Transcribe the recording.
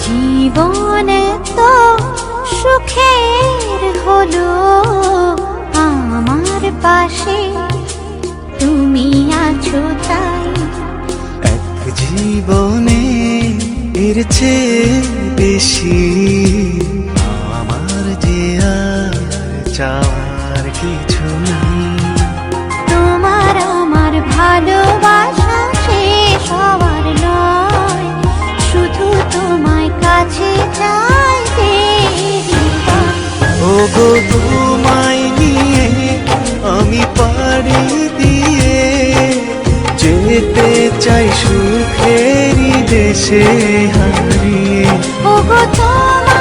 জীবন তো সুখের হলো আমার পাশে তুমি আছো তাই। এক জীবনে এর চেয়ে বেশি আমার যে আর চাওয়ার কিছু নেই। তোমার আমার ভালোবাসা শেষ হওয়ার নয়, শুধু তোমায় কাছে চাইতে হৃদয়। ওগো তোমায় নিয়ে আমি পাড়ি দিয়ে যেতে চাই সুখেরই দেশে হারিয়ে। ওগো তোমার